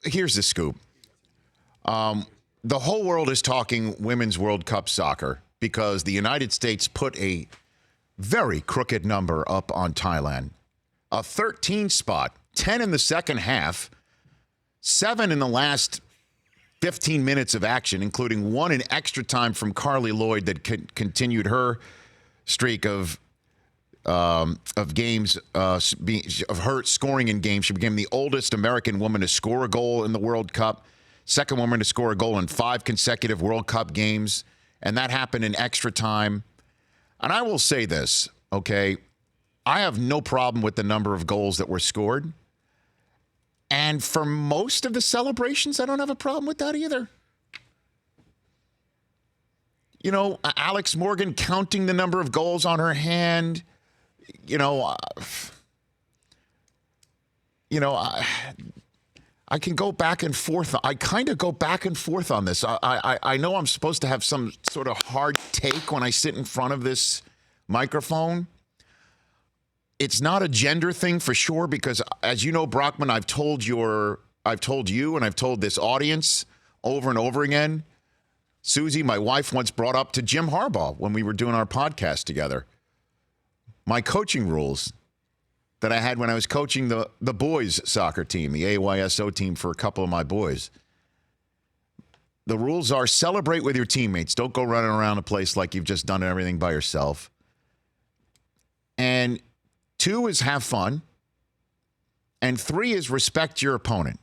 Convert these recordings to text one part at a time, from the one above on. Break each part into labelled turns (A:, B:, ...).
A: here's the scoop. The whole world is talking Women's World Cup soccer because the United States put a very crooked number up on Thailand. A 13 spot, 10 in the second half, 7 in the last 15 minutes of action, including 1 in extra time from Carly Lloyd that continued her streak of games, of her scoring in games. She became the oldest American woman to score a goal in the World Cup, second woman to score a goal in 5 consecutive World Cup games, and that happened in extra time. And I will say this, okay? I have no problem with the number of goals that were scored. And for most of the celebrations, I don't have a problem with that either. You know, Alex Morgan counting the number of goals on her hand. I can go back and forth. I kind of go back and forth on this. I know I'm supposed to have some sort of hard take when I sit in front of this microphone. It's not a gender thing for sure because, as you know, Brockman, I've told you and I've told this audience over and over again. Susie, my wife, once brought up to Jim Harbaugh when we were doing our podcast together my coaching rules that I had when I was coaching the boys soccer team, the AYSO team for a couple of my boys. The rules are celebrate with your teammates. Don't go running around a place like you've just done everything by yourself. And 2 is have fun. And 3 is respect your opponent.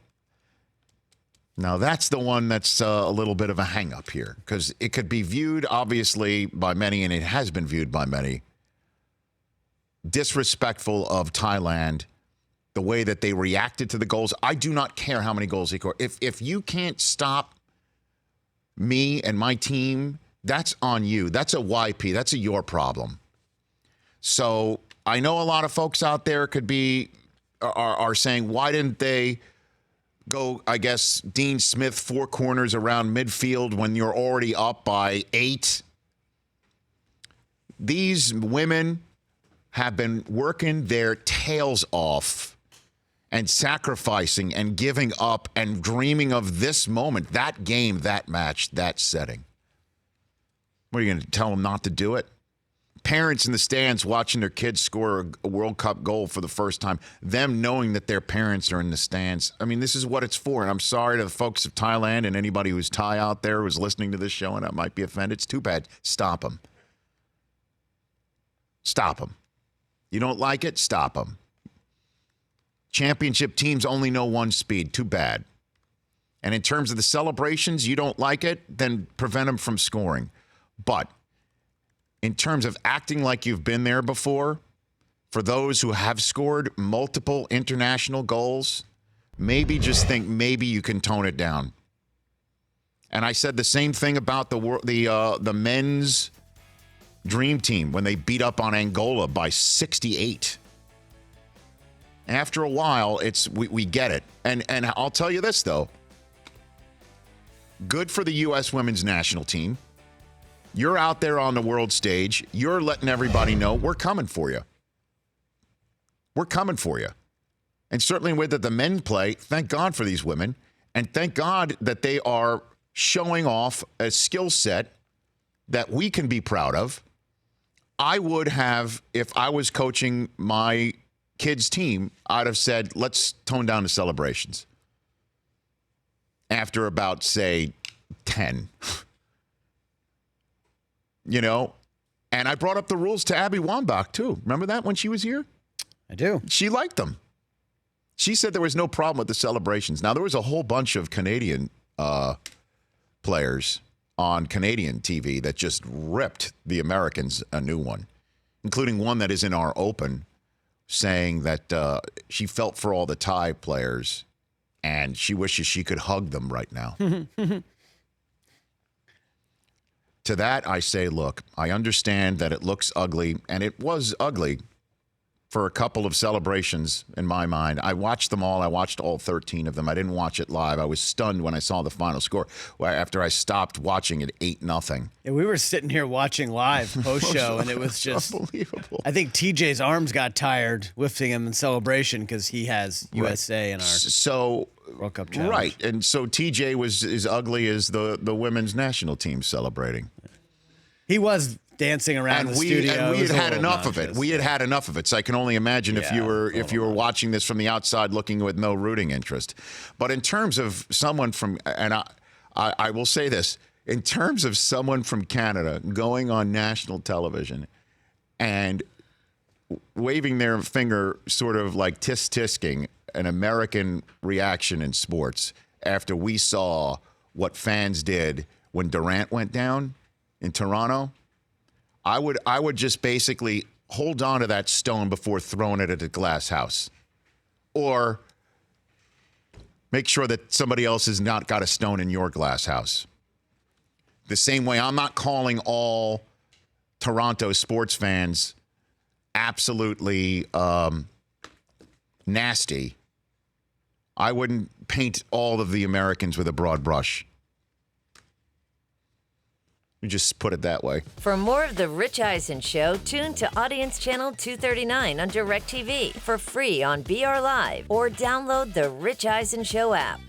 A: Now, that's the one that's a little bit of a hang-up here because it could be viewed, obviously, by many, and it has been viewed by many, disrespectful of Thailand, the way that they reacted to the goals. I do not care how many goals they score. If you can't stop me and my team, that's on you. That's a YP. That's a your problem. So I know a lot of folks out there are saying, why didn't they go, I guess, Dean Smith 4 corners around midfield when you're already up by 8? These women have been working their tails off and sacrificing and giving up and dreaming of this moment, that game, that match, that setting. What are you going to tell them not to do it? Parents in the stands watching their kids score a World Cup goal for the first time, them knowing that their parents are in the stands. I mean, this is what it's for. And I'm sorry to the folks of Thailand and anybody who's Thai out there who's listening to this show and that might be offended. It's too bad. Stop them. Stop them. You don't like it? Stop them. Championship teams only know one speed. Too bad. And in terms of the celebrations, you don't like it, then prevent them from scoring. But in terms of acting like you've been there before, for those who have scored multiple international goals, maybe just think maybe you can tone it down. And I said the same thing about the men's Dream Team when they beat up on Angola by 68. After a while, we get it. And I'll tell you this, though. Good for the U.S. women's national team. You're out there on the world stage. You're letting everybody know we're coming for you. We're coming for you. And certainly with the men play, thank God for these women. And thank God that they are showing off a skill set that we can be proud of. I would have, if I was coaching my kids' team, I'd have said, let's tone down the celebrations. After about, say, 10. You know? And I brought up the rules to Abby Wambach, too. Remember that when she was here?
B: I do.
A: She liked them. She said there was no problem with the celebrations. Now, there was a whole bunch of Canadian players on Canadian TV that just ripped the Americans a new one, including one that is in our open saying that she felt for all the Thai players and she wishes she could hug them right now. To that, I say, look, I understand that it looks ugly, and it was ugly, for a couple of celebrations in my mind. I watched them all. I watched all 13 of them. I didn't watch it live. I was stunned when I saw the final score after I stopped watching it 8-0.
B: Yeah, we were sitting here watching live post-show, and it was just
A: unbelievable.
B: I think TJ's arms got tired lifting him in celebration because he has USA in our World Cup challenge.
A: Right, and so TJ was as ugly as the women's national team celebrating.
B: He was dancing around the studio.
A: And we
B: It was
A: had
B: a
A: had
B: little
A: enough of it.
B: obnoxious.
A: We had had enough of it. So I can only imagine if you were watching this from the outside, looking with no rooting interest. But in terms of someone from, and I will say this, in terms of someone from Canada going on national television and waving their finger, sort of like tisk-tisking an American reaction in sports after we saw what fans did when Durant went down in Toronto, I would just basically hold on to that stone before throwing it at a glass house, or make sure that somebody else has not got a stone in your glass house. The same way I'm not calling all Toronto sports fans absolutely nasty. I wouldn't paint all of the Americans with a broad brush. You just put it that way.
C: For more of The Rich Eisen Show, tune to Audience Channel 239 on DirecTV for free on BR Live or download the Rich Eisen Show app.